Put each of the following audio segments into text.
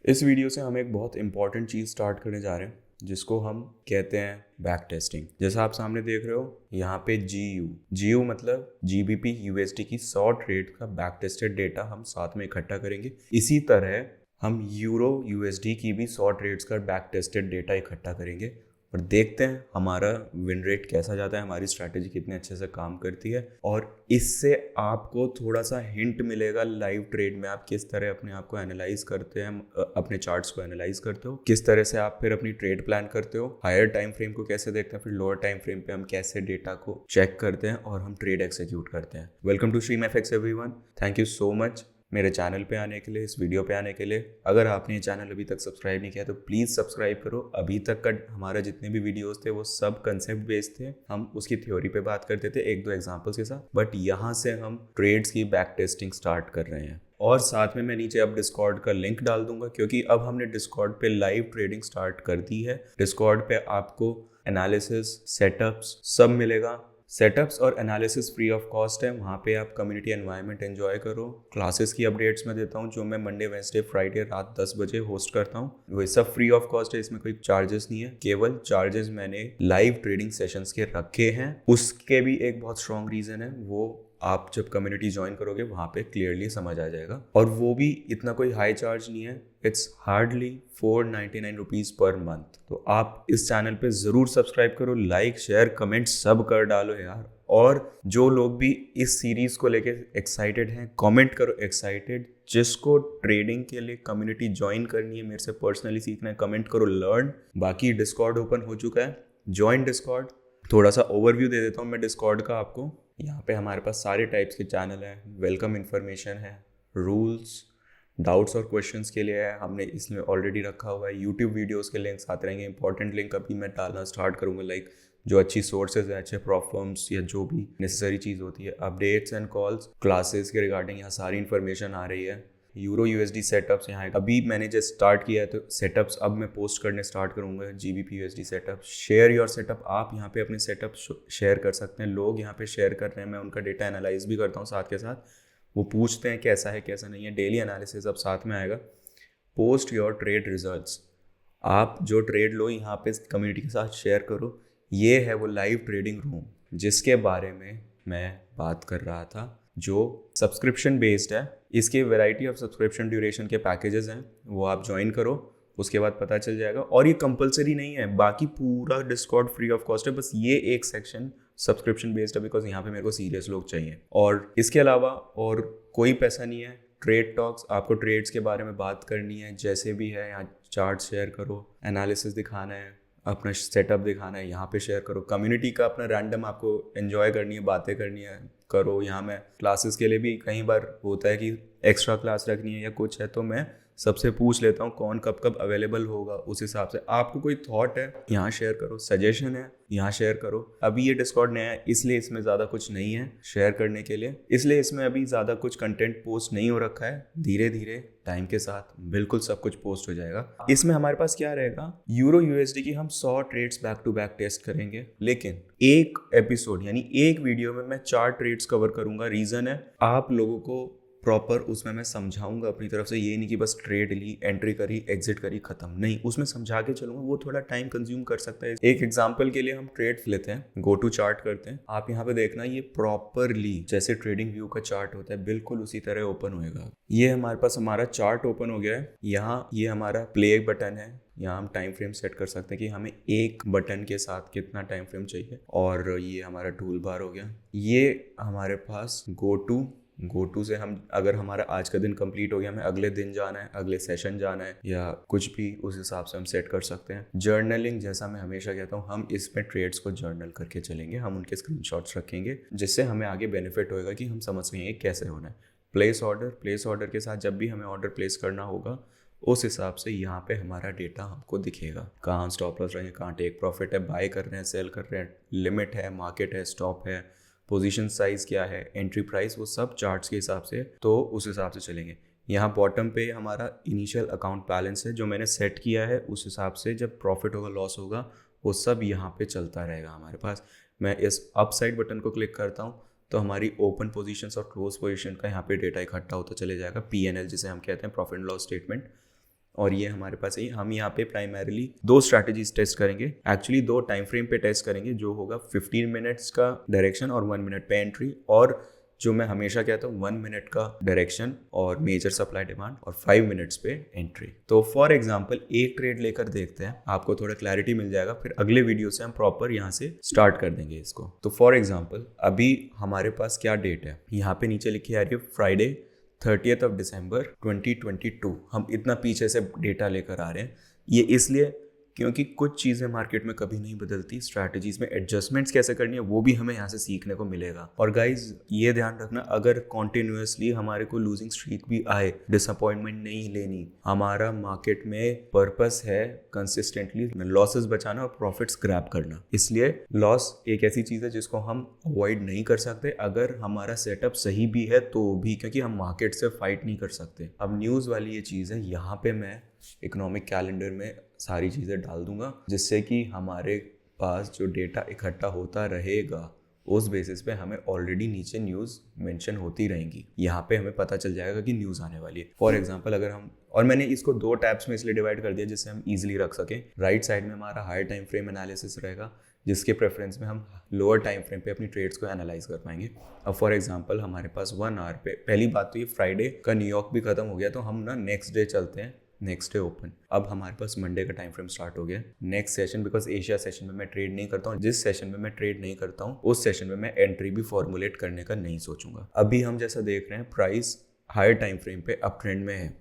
इस वीडियो से हम एक बहुत इंपॉर्टेंट चीज़ स्टार्ट करने जा रहे हैं जिसको हम कहते हैं बैक टेस्टिंग। जैसा आप सामने देख रहे हो यहाँ पे जी यू मतलब GBP USD की 100 ट्रेड का बैक टेस्टेड डेटा हम साथ में इकट्ठा करेंगे। इसी तरह हम यूरो USD की भी 100 ट्रेड्स का बैक टेस्टेड डेटा इकट्ठा करेंगे और देखते हैं हमारा विन रेट कैसा जाता है, हमारी स्ट्रैटेजी कितने अच्छे से काम करती है। और इससे आपको थोड़ा सा हिंट मिलेगा लाइव ट्रेड में आप किस तरह अपने आप को एनालाइज करते हैं, अपने चार्ट्स को एनालाइज करते हो, किस तरह से आप फिर अपनी ट्रेड प्लान करते हो, हायर टाइम फ्रेम को कैसे देखते हैं, फिर लोअर टाइम फ्रेम पे हम कैसे डेटा को चेक करते हैं और हम ट्रेड एक्सिक्यूट करते हैं। Welcome to stream FX everyone. Thank you so much मेरे चैनल पे आने के लिए, इस वीडियो पे आने के लिए। अगर आपने ये चैनल अभी तक सब्सक्राइब नहीं किया तो प्लीज़ सब्सक्राइब करो। अभी तक का हमारा जितने भी वीडियोस थे वो सब कंसेप्ट बेस्ड थे, हम उसकी थ्योरी पे बात करते थे एक दो एग्जांपल्स के साथ, बट यहाँ से हम ट्रेड्स की बैक टेस्टिंग स्टार्ट कर रहे हैं। और साथ में मैं नीचे अब डिस्कॉर्ड का लिंक डाल दूंगा क्योंकि अब हमने डिस्कॉर्ड पे लाइव ट्रेडिंग स्टार्ट कर दी है। डिस्कॉर्ड पे आपको एनालिसिस, सेटअप्स सब मिलेगा। सेटअप्स और एनालिसिस फ्री ऑफ कॉस्ट है, वहाँ पे आप कम्युनिटी एनवायरनमेंट एंजॉय करो। क्लासेस की अपडेट्स मैं देता हूँ जो मैं मंडे, वेंसडे, फ्राइडे रात 10 बजे होस्ट करता हूँ। वो सब फ्री ऑफ कॉस्ट है, इसमें कोई चार्जेस नहीं है। केवल चार्जेस मैंने लाइव ट्रेडिंग सेशंस के रखे हैं। उसके भी एक बहुत स्ट्रॉन्ग रीज़न है, वो आप जब कम्युनिटी ज्वाइन करोगे वहाँ पे क्लियरली समझ आ जाएगा। और वो भी इतना कोई हाई चार्ज नहीं है, it's hardly 499 rupees per month. तो आप इस चैनल पे ज़रूर सब्सक्राइब करो, लाइक शेयर कमेंट सब कर डालो यार। और जो लोग भी इस सीरीज़ को लेके एक्साइटेड हैं कमेंट करो एक्साइटेड। जिसको ट्रेडिंग के लिए कम्युनिटी ज्वाइन करनी है, मेरे से पर्सनली सीखना है, कमेंट करो लर्न। बाकी डिस्कॉर्ड ओपन हो चुका है, ज्वाइन डिस्कॉर्ड। थोड़ा सा ओवरव्यू दे देता हूँ मैं डिस्कॉर्ड का आपको। यहाँ पे हमारे पास सारे टाइप्स के चैनल हैं, वेलकम इन्फॉर्मेशन है, रूल्स, डाउट्स और क्वेश्चंस के लिए है, हमने इसमें ऑलरेडी रखा हुआ है। यूट्यूब वीडियोस के लिंक्स आते रहेंगे, इंपॉर्टेंट लिंक अभी मैं डालना स्टार्ट करूँगा, लाइक जो अच्छी सोर्सेज हैं, अच्छे प्रॉप फर्म्स या जो भी नेसेसरी चीज़ होती है, अपडेट्स एंड कॉल्स, क्लासेस के रिगार्डिंग यहाँ सारी इन्फॉर्मेशन आ रही है। यूरो USD सेटअप्स यहाँ अभी मैंने जस्ट स्टार्ट किया है, तो सेटअप्स अब मैं पोस्ट करने स्टार्ट करूँगा। GBP USD setup, share your setup. आप यहाँ पे अपने सेटअप शेयर कर सकते हैं, लोग यहाँ पे शेयर कर रहे हैं, मैं उनका डेटा एनालाइज भी करता हूँ साथ के साथ। वो पूछते हैं कैसा है कैसा नहीं है, डेली एनालिसिस अब साथ में आएगा। पोस्ट योर ट्रेड रिजल्ट्स, आप जो ट्रेड लो यहाँ पे कम्युनिटी के साथ शेयर करो। ये है वो लाइव ट्रेडिंग रूम जिसके बारे में मैं बात कर रहा था, जो सब्सक्रिप्शन बेस्ड है। इसके वैरायटी ऑफ सब्सक्रिप्शन ड्यूरेशन के पैकेजेस हैं, वो आप ज्वाइन करो, उसके बाद पता चल जाएगा। और ये कंपलसरी नहीं है, बाकी पूरा डिस्कॉर्ड फ्री ऑफ कॉस्ट है, बस ये एक सेक्शन सब्सक्रिप्शन बेस्ड है बिकॉज यहाँ पे मेरे को सीरियस लोग चाहिए। और इसके अलावा और कोई पैसा नहीं है। ट्रेड टॉक्स, आपको ट्रेड्स के बारे में बात करनी है जैसे भी है, यहाँ चार्ट शेयर करो, एनालिसिस दिखाना है, अपना सेटअप दिखाना है, यहाँ पे शेयर करो। कम्युनिटी का अपना रैंडम आपको एंजॉय करनी है, बातें करनी है, करो। यहाँ मैं क्लासेस के लिए भी कई बार होता है कि एक्स्ट्रा क्लास रखनी है या कुछ है, तो मैं सबसे पूछ लेता हूँ कौन कब कब अवेलेबल होगा, उस हिसाब से आपको कोई थॉट है यहाँ शेयर करो, सजेशन है यहाँ शेयर करो। अभी ये डिस्कॉर्ड नया है इसलिए इसमें ज़्यादा कुछ नहीं है शेयर करने के लिए, इसलिए इसमें अभी ज़्यादा कुछ कंटेंट पोस्ट नहीं हो रखा है। धीरे धीरे टाइम के साथ बिल्कुल सब कुछ पोस्ट हो जाएगा। इसमें हमारे पास क्या रहेगा, यूरो USD की हम 100 trades back to back test करेंगे, लेकिन एक एपिसोड यानी एक वीडियो में मैं 4 ट्रेड्स कवर करूंगा। रीज़न है आप लोगों को प्रॉपर उसमें मैं समझाऊंगा अपनी तरफ से, ये नहीं कि बस ट्रेड ली, एंट्री करी, एग्जिट करी, खत्म नहीं, उसमें समझा के चलूंगा। वो थोड़ा टाइम कंज्यूम कर सकता है। एक एग्जांपल के लिए हम ट्रेड लेते हैं, गो टू चार्ट करते हैं। आप यहाँ पे देखना, ये प्रॉपरली जैसे ट्रेडिंग व्यू का चार्ट होता है बिल्कुल उसी तरह ओपन होएगा। ये हमारे पास हमारा चार्ट ओपन हो गया है। यहाँ ये हमारा प्ले बटन है, यहाँ हम टाइम फ्रेम सेट कर सकते हैं कि हमें एक बटन के साथ कितना टाइम फ्रेम चाहिए। और ये हमारा टूल बार हो गया। ये हमारे पास गो टू से हम अगर हमारा आज का दिन कंप्लीट हो गया, हमें अगले दिन जाना है, अगले सेशन जाना है या कुछ भी, उस हिसाब से हम सेट कर सकते हैं। जर्नलिंग, जैसा मैं हमेशा कहता हूँ, हम इसमें ट्रेड्स को जर्नल करके चलेंगे, हम उनके स्क्रीनशॉट्स रखेंगे जिससे हमें आगे बेनिफिट होएगा कि हम समझ सकेंगे कैसे होना है। प्लेस ऑर्डर के साथ जब भी हमें ऑर्डर प्लेस करना होगा उस हिसाब से यहाँ पे हमारा डेटा हमको दिखेगा, कहाँ स्टॉप लॉस रहेंगे, कहाँ टेक प्रॉफिट है, बाय कर रहे हैं, सेल कर रहे हैं, लिमिट है, मार्केट है, स्टॉप है, पोजीशन साइज क्या है, एंट्री प्राइस, वो सब चार्ट्स के हिसाब से, तो उस हिसाब से चलेंगे। यहाँ बॉटम पे हमारा इनिशियल अकाउंट बैलेंस है जो मैंने सेट किया है, उस हिसाब से जब प्रॉफिट होगा, लॉस होगा, वो सब यहाँ पे चलता रहेगा हमारे पास। मैं इस अप साइड बटन को क्लिक करता हूँ तो हमारी ओपन पोजीशंस और क्लोज पोजीशन का यहाँ पे डेटा इकट्ठा होता चले जाएगा, PNL जिसे हम कहते हैं, प्रॉफिट एंड लॉस स्टेटमेंट। और ये हमारे पास है। हम यहाँ पे प्राइमरीली 2 स्ट्रैटेजीज टेस्ट करेंगे, एक्चुअली 2 टाइम फ्रेम पे टेस्ट करेंगे, जो होगा 15 मिनट्स का डायरेक्शन और 1 मिनट पे एंट्री, और जो मैं हमेशा कहता हूँ 1 मिनट का डायरेक्शन और मेजर सप्लाई डिमांड और 5 मिनट्स पे एंट्री। तो फॉर एग्जांपल एक ट्रेड लेकर देखते हैं, आपको थोड़ा क्लैरिटी मिल जाएगा, फिर अगले वीडियो से हम प्रॉपर यहाँ से स्टार्ट कर देंगे इसको। तो फॉर एग्जांपल अभी हमारे पास क्या डेट है, यहाँ पे नीचे लिखी आ रही है फ्राइडे 30 दिसंबर 2022। हम इतना पीछे से डेटा लेकर आ रहे हैं, ये इसलिए क्योंकि कुछ चीज़ें मार्केट में कभी नहीं बदलती। स्ट्रैटेजीज में एडजस्टमेंट्स कैसे करनी है वो भी हमें यहाँ से सीखने को मिलेगा। और गाइज ये ध्यान रखना, अगर कॉन्टिन्यूसली हमारे को लूजिंग स्ट्रीक भी आए, डिसअपॉइंटमेंट नहीं लेनी। हमारा मार्केट में पर्पस है कंसिस्टेंटली लॉसेस बचाना और प्रॉफिट्स ग्रैब करना। इसलिए लॉस एक ऐसी चीज़ है जिसको हम अवॉइड नहीं कर सकते, अगर हमारा सेटअप सही भी है तो भी, क्योंकि हम मार्केट से फाइट नहीं कर सकते। अब न्यूज़ वाली ये चीज़ है, यहाँ पे मैं इकोनॉमिक कैलेंडर में सारी चीज़ें डाल दूंगा, जिससे कि हमारे पास जो डेटा इकट्ठा होता रहेगा उस बेसिस पे हमें ऑलरेडी नीचे न्यूज़ मेंशन होती रहेंगी। यहाँ पे हमें पता चल जाएगा कि न्यूज़ आने वाली है। फॉर एग्जांपल अगर हम, और मैंने इसको 2 टैब्स में इसलिए डिवाइड कर दिया जिससे हम इजीली रख सकें। राइट साइड में हमारा हायर टाइम फ्रेम एनालिसिस रहेगा, जिसके प्रेफरेंस में हम लोअर टाइम फ्रेम पे अपनी ट्रेड्स को एनालाइज कर पाएंगे। अब फॉर एग्जांपल हमारे पास 1 आवर पे, पहली बात तो ये फ्राइडे का न्यूयॉर्क भी खत्म हो गया, तो हम ना नेक्स्ट डे चलते हैं, नेक्स्ट डे ओपन। अब हमारे पास मंडे का टाइम फ्रेम स्टार्ट हो गया। Next session, because Asia session में मैं ट्रेड नहीं करता हूँ, जिस सेशन में मैं ट्रेड नहीं करता हूँ उस सेशन में मैं एंट्री भी फॉर्मुलेट करने का नहीं सोचूंगा। अभी हम जैसा देख रहे हैं प्राइस हायर टाइम फ्रेम पे अप ट्रेंड में है,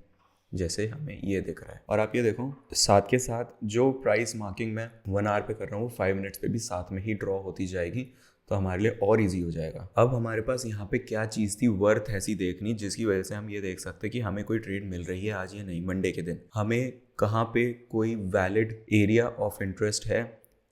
जैसे हमें ये दिख रहा है। और आप ये देखो, साथ के साथ जो प्राइस मार्किंग मैं 1 आवर पे कर रहा हूँ वो 5 मिनट्स पे भी साथ में ही ड्रॉ होती जाएगी, तो हमारे लिए और इजी हो जाएगा। अब हमारे पास यहाँ पे क्या चीज़ थी वर्थ ऐसी देखनी, जिसकी वजह से हम ये देख सकते हैं कि हमें कोई ट्रेड मिल रही है आज या नहीं। मंडे के दिन हमें कहाँ पे कोई वैलिड एरिया ऑफ इंटरेस्ट है।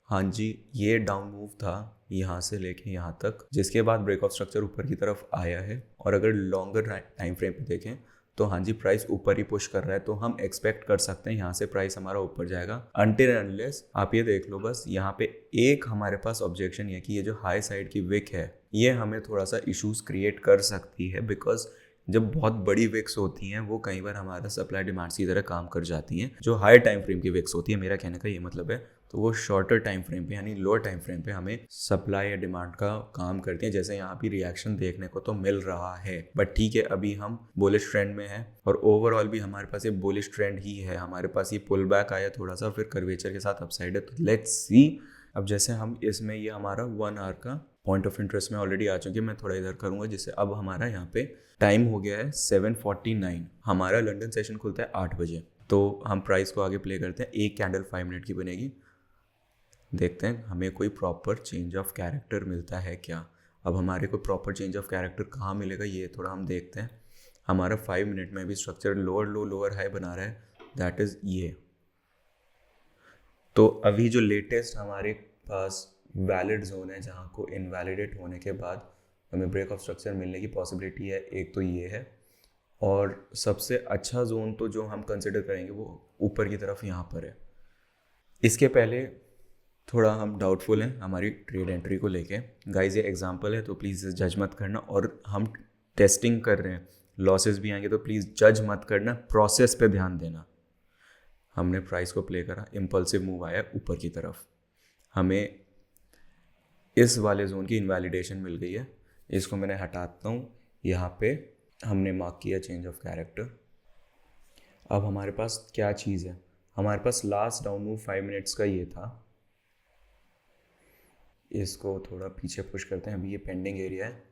हाँ जी, ये डाउन मूव था यहाँ से लेके यहाँ तक, जिसके बाद ब्रेक ऑफ स्ट्रक्चर ऊपर की तरफ आया है। और अगर लॉन्गर टाइम फ्रेम पे देखें तो हाँ जी, प्राइस ऊपर ही पुश कर रहा है, तो हम एक्सपेक्ट कर सकते हैं यहाँ से प्राइस हमारा ऊपर जाएगा। अनटिल अनलेस आप ये देख लो, बस यहाँ पे एक हमारे पास ऑब्जेक्शन है कि ये जो हाई साइड की विक है ये हमें थोड़ा सा इश्यूज क्रिएट कर सकती है, बिकॉज जब बहुत बड़ी विक्स होती हैं वो कई बार हमारा सप्लाई डिमांड की तरह काम कर जाती हैं। जो हाई टाइम फ्रेम की विक्स होती है, मेरा कहने का ये मतलब है, तो वो शॉर्टर टाइम फ्रेम पे यानी लोअर टाइम फ्रेम पे हमें सप्लाई या डिमांड का काम करती हैं, जैसे यहाँ भी रिएक्शन देखने को तो मिल रहा है। बट ठीक है, अभी हम बुलिश ट्रेंड में हैं और ओवरऑल भी हमारे पास ये बुलिश ट्रेंड ही है। हमारे पास ये पुल बैक आया थोड़ा सा, फिर कर्वेचर के साथ अपसाइड है, तो लेट्स सी। अब जैसे हम इसमें ये हमारा 1 आवर का पॉइंट ऑफ इंटरेस्ट में ऑलरेडी आ चुके हैं, मैं थोड़ा इधर करूँगा, जिससे अब हमारा यहाँ पे टाइम हो गया है 7:49। हमारा लंदन सेशन खुलता है 8 बजे, तो हम प्राइस को आगे प्ले करते हैं। एक कैंडल 5 मिनट की बनेगी, देखते हैं हमें कोई प्रॉपर चेंज ऑफ कैरेक्टर मिलता है क्या। अब हमारे को प्रॉपर चेंज ऑफ कैरेक्टर कहाँ मिलेगा ये थोड़ा हम देखते हैं। हमारा 5 मिनट में भी स्ट्रक्चर लोअर लो लोअर हाई बना रहा है, दैट इज़ ये। तो अभी जो लेटेस्ट हमारे पास वैलिड जोन है जहाँ को इनवैलिडेट होने के बाद हमें ब्रेक ऑफ स्ट्रक्चर मिलने की पॉसिबिलिटी है, एक तो ये है। और सबसे अच्छा जोन तो जो हम कंसिडर करेंगे वो ऊपर की तरफ यहाँ पर है। इसके पहले थोड़ा हम डाउटफुल हैं हमारी ट्रेड एंट्री को लेके। गाइस ये एग्जांपल है तो प्लीज़ जज मत करना, और हम टेस्टिंग कर रहे हैं, लॉसेस भी आएंगे तो प्लीज़ जज मत करना, प्रोसेस पे ध्यान देना। हमने प्राइस को प्ले करा, इम्पल्सिव मूव आया ऊपर की तरफ, हमें इस वाले जोन की इनवैलिडेशन मिल गई है। इसको मैंने हटाता हूँ, यहाँ पे हमने मार्क किया चेंज ऑफ कैरेक्टर। अब हमारे पास क्या चीज़ है, हमारे पास लास्ट डाउन मूव 5 मिनट्स का ये था। इसको थोड़ा पीछे पुश करते हैं, अभी ये पेंडिंग एरिया है,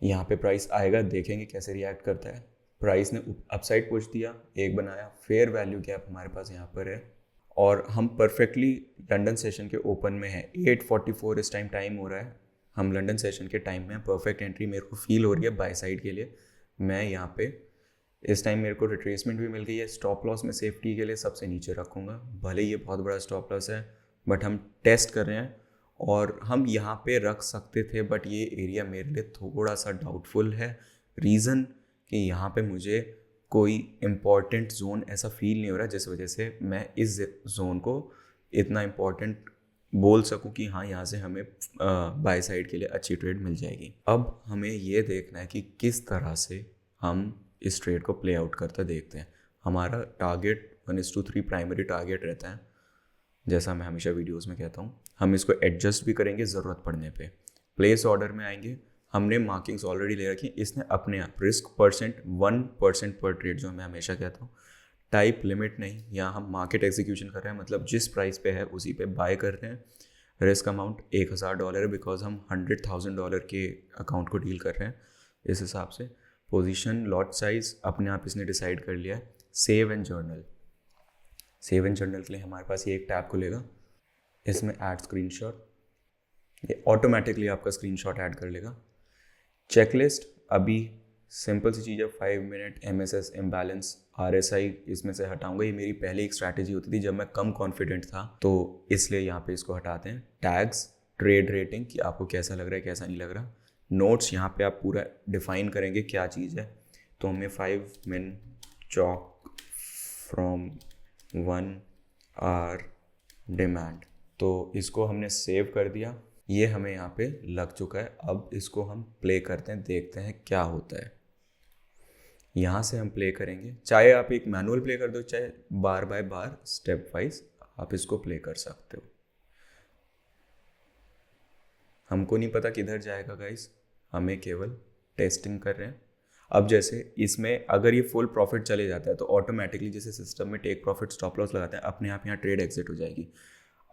यहाँ पे प्राइस आएगा, देखेंगे कैसे रिएक्ट करता है। प्राइस ने अपसाइड पुश दिया, एक बनाया, फेयर वैल्यू गैप हमारे पास यहाँ पर है, और हम परफेक्टली लंदन सेशन के ओपन में है। 8:44 इस टाइम हो रहा है, हम लंदन सेशन के टाइम में परफेक्ट एंट्री मेरे को फील हो रही है बाय साइड के लिए। मैं यहाँ पे इस टाइम मेरे को रिट्रेसमेंट भी मिल गई है। स्टॉप लॉस में सेफ्टी के लिए सबसे नीचे रखूँगा, भले ये बहुत बड़ा स्टॉप लॉस है, बट हम टेस्ट कर रहे हैं और हम यहाँ पे रख सकते थे, बट ये एरिया मेरे लिए थोड़ा सा डाउटफुल है। रीज़न कि यहाँ पे मुझे कोई इम्पॉर्टेंट जोन ऐसा फील नहीं हो रहा, जिस वजह से मैं इस जोन को इतना इम्पॉर्टेंट बोल सकूं कि हाँ यहाँ से हमें बाय साइड के लिए अच्छी ट्रेड मिल जाएगी। अब हमें ये देखना है कि किस तरह से हम इस ट्रेड को प्ले आउट करते देखते हैं। हमारा टारगेट 1:3 प्राइमरी टारगेट रहता है, जैसा मैं हमेशा वीडियोस में कहता हूँ। हम इसको एडजस्ट भी करेंगे ज़रूरत पड़ने पे। प्लेस ऑर्डर में आएंगे, हमने मार्किंग्स ऑलरेडी ले रखी, इसने अपने आप रिस्क परसेंट 1% पर ट्रेड, जो मैं हमेशा कहता हूँ, टाइप लिमिट नहीं, यहाँ हम मार्केट एग्जीक्यूशन कर रहे हैं, मतलब जिस प्राइस पे है उसी पे बाय कर रहे हैं। रिस्क अमाउंट $1000 है, बिकॉज हम $100,000 के अकाउंट को डील कर रहे हैं इस हिसाब से। पोजीशन लॉट साइज अपने आप इसने डिसाइड कर लिया है। Save and journal, save and journal के लिए हमारे पास ये एक टैब खुलेगा, इसमें ऐड स्क्रीनशॉट, ये ऑटोमेटिकली आपका स्क्रीनशॉट ऐड कर लेगा। चेकलिस्ट अभी सिंपल सी चीज़ है, 5 मिनट MSS इम्बैलेंस RSI इसमें से हटाऊंगा। ये मेरी पहले एक स्ट्रैटेजी होती थी जब मैं कम कॉन्फिडेंट था, तो इसलिए यहाँ पे इसको हटाते हैं। टैग्स, ट्रेड रेटिंग कि आपको कैसा लग रहा है कैसा नहीं लग रहा। नोट्स, यहाँ पे आप पूरा डिफाइन करेंगे क्या चीज़ है, तो हमें 5 min chalk from 1 hour demand, तो इसको हमने सेव कर दिया। ये हमें यहाँ पे लग चुका है। अब इसको हम प्ले करते हैं, देखते हैं क्या होता है। यहाँ से हम प्ले करेंगे, चाहे आप एक मैनुअल प्ले कर दो, चाहे बार बाय बार स्टेप वाइज आप इसको प्ले कर सकते हो। हमको नहीं पता किधर जाएगा गाइस, हमें केवल टेस्टिंग कर रहे हैं। अब जैसे इसमें अगर ये फुल प्रॉफिट चले जाता है तो ऑटोमेटिकली जैसे सिस्टम में टेक प्रॉफिट स्टॉप लॉस लगाते हैं, अपने आप यहाँ ट्रेड एग्जिट हो जाएगी।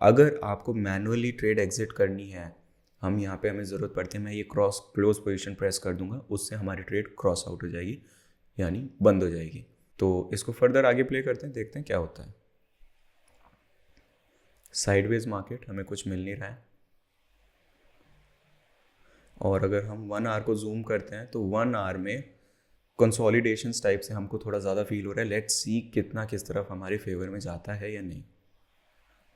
अगर आपको मैनुअली ट्रेड एग्जिट करनी है, हम यहाँ पे हमें ज़रूरत पड़ती है, मैं ये क्लोज पोजीशन प्रेस कर दूंगा, उससे हमारी ट्रेड क्रॉस आउट हो जाएगी, यानी बंद हो जाएगी। तो इसको फर्दर आगे प्ले करते हैं, देखते हैं क्या होता है। साइडवेज मार्केट, हमें कुछ मिल नहीं रहा है। और अगर हम 1 आवर को जूम करते हैं तो 1 आवर में कंसोलिडेशन टाइप से हमको थोड़ा ज़्यादा फील हो रहा है। लेट्स सी कितना किस तरफ हमारे फेवर में जाता है या नहीं।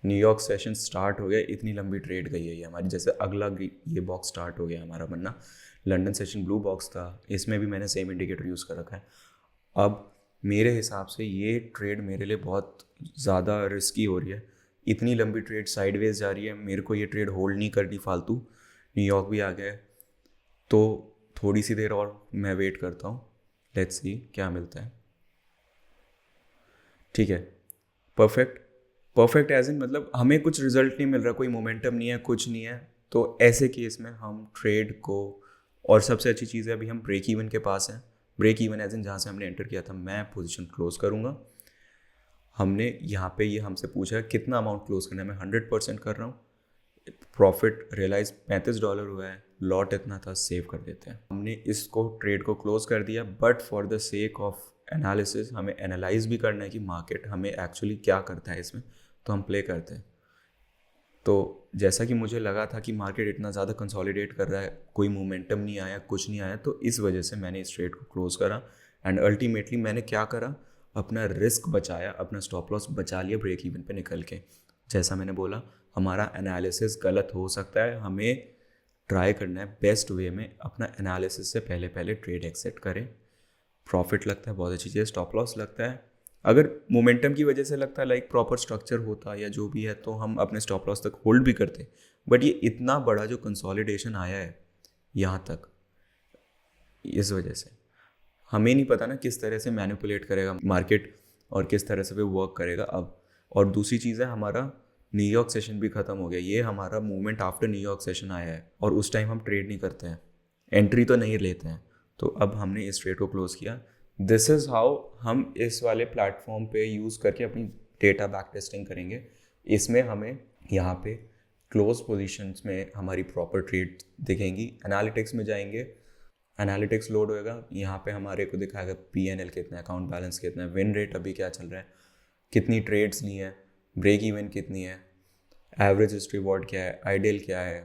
न्यूयॉर्क सेशन स्टार्ट हो गया, इतनी लंबी ट्रेड गई है ये हमारी, जैसे अगला ये बॉक्स स्टार्ट हो गया हमारा, वरना लंदन सेशन ब्लू बॉक्स था, इसमें भी मैंने सेम इंडिकेटर यूज़ कर रखा है। अब मेरे हिसाब से ये ट्रेड मेरे लिए बहुत ज़्यादा रिस्की हो रही है। इतनी लंबी ट्रेड साइडवेज जा रही है, मेरे को ये ट्रेड होल्ड नहीं करनी फालतू। न्यूयॉर्क भी आ गया है, तो थोड़ी सी देर और मैं वेट करता हूँ, लेट्स सी क्या मिलता है। ठीक है, परफेक्ट एज इन मतलब हमें कुछ रिजल्ट नहीं मिल रहा, कोई मोमेंटम नहीं है, कुछ नहीं है, तो ऐसे केस में हम ट्रेड को, और सबसे अच्छी चीज़ है अभी हम ब्रेक इवन के पास हैं। ब्रेक इवन एज इन जहाँ से हमने एंटर किया था, मैं पोजीशन क्लोज करूँगा। हमने यहाँ पे ये हमसे पूछा कितना अमाउंट क्लोज करना है, मैं 100% कर रहा हूँ। प्रॉफिट रियलाइज $35 हुआ है, लॉट इतना था, सेव कर देते हैं। हमने इसको ट्रेड को क्लोज कर दिया, but for the sake of analysis हमें एनालाइज भी करना है कि मार्केट हमें एक्चुअली क्या करता है इसमें, तो हम प्ले करते हैं। तो जैसा कि मुझे लगा था कि मार्केट इतना ज़्यादा कंसोलिडेट कर रहा है, कोई मोमेंटम नहीं आया, कुछ नहीं आया, तो इस वजह से मैंने इस ट्रेड को क्लोज करा। एंड अल्टीमेटली मैंने क्या करा, अपना रिस्क बचाया, अपना स्टॉप लॉस बचा लिया ब्रेक इवन पे निकल के। जैसा मैंने बोला, हमारा एनालिसिस गलत हो सकता है, हमें ट्राई करना है बेस्ट वे में अपना एनालिसिस से पहले ट्रेड एक्सेप्ट करें। प्रॉफिट लगता है बहुत अच्छी चीज़, स्टॉप लॉस लगता है, अगर मोमेंटम की वजह से लगता है लाइक प्रॉपर स्ट्रक्चर होता या जो भी है तो हम अपने स्टॉप लॉस तक होल्ड भी करते। बट ये इतना बड़ा जो कंसोलिडेशन आया है यहाँ तक, इस वजह से हमें नहीं पता ना किस तरह से मैनिपुलेट करेगा मार्केट और किस तरह से वो वर्क करेगा अब। और दूसरी चीज़ है, हमारा न्यूयॉर्क सेशन भी ख़त्म हो गया, ये हमारा मूवमेंट आफ्टर न्यूयॉर्क सेशन आया है और उस टाइम हम ट्रेड नहीं करते हैं, एंट्री तो नहीं लेते हैं। तो अब हमने इस ट्रेड को क्लोज किया। दिस इज़ हाउ हम इस वाले प्लेटफॉर्म पे यूज़ करके अपनी डेटा बैक टेस्टिंग करेंगे। इसमें हमें यहाँ पे क्लोज पोजीशंस में हमारी प्रॉपर ट्रेड दिखेंगी। एनालिटिक्स में जाएंगे, एनालिटिक्स लोड होएगा, यहाँ पे हमारे को दिखाएगा PNL कितना है, अकाउंट बैलेंस कितना है, विन रेट अभी क्या चल रहा है, कितनी ट्रेड्स ली हैं, ब्रेक इवन कितनी है, एवरेज रिस्क रिवॉर्ड क्या है, आइडियल क्या है,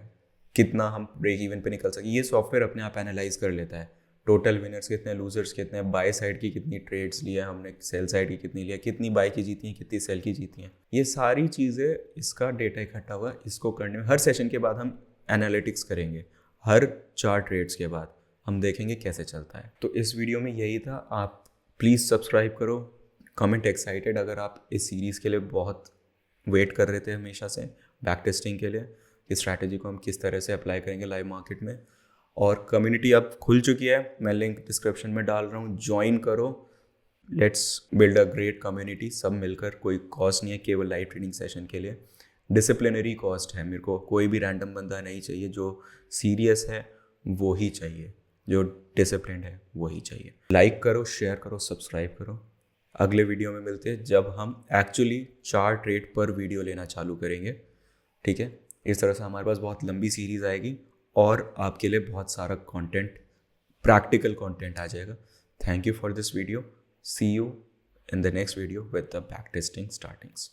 कितना हम ब्रेक इवन पे निकल सके। ये सॉफ्टवेयर अपने आप एनालाइज कर लेता है। टोटल विनर्स कितने, लूजर्स कितने, बाय साइड की कितनी ट्रेड्स लिया हमने, सेल साइड की कितनी लिया, कितनी बाय की जीती हैं, कितनी सेल की जीती हैं, ये सारी चीज़ें, इसका डेटा इकट्ठा हुआ। इसको करने में हर सेशन के बाद हम एनालिटिक्स करेंगे, हर 4 ट्रेड्स के बाद हम देखेंगे कैसे चलता है। तो इस वीडियो में यही था। आप प्लीज़ सब्सक्राइब करो, कमेंट एक्साइटेड अगर आप इस सीरीज़ के लिए बहुत वेट कर रहे थे हमेशा से बैक टेस्टिंग के लिए, इस स्ट्रैटेजी को हम किस तरह से अप्लाई करेंगे लाइव मार्केट में। और कम्युनिटी अब खुल चुकी है, मैं लिंक डिस्क्रिप्शन में डाल रहा हूँ, ज्वाइन करो। Let's build a great community, सब मिलकर, कोई कॉस्ट नहीं है केवल लाइव ट्रेनिंग सेशन के लिए, डिसिप्लिनरी कॉस्ट है। मेरे को कोई भी रैंडम बंदा नहीं चाहिए, जो सीरियस है वो ही चाहिए, जो डिसिप्लिन है वही चाहिए। लाइक करो, शेयर करो, सब्सक्राइब करो। अगले वीडियो में मिलते हैं जब हम एक्चुअली 4 ट्रेड पर वीडियो लेना चालू करेंगे, ठीक है। इस तरह से हमारे पास बहुत लंबी सीरीज़ आएगी और आपके लिए बहुत सारा कंटेंट, प्रैक्टिकल कंटेंट आ जाएगा। Thank you for this video, see you in the next video with the backtesting startings.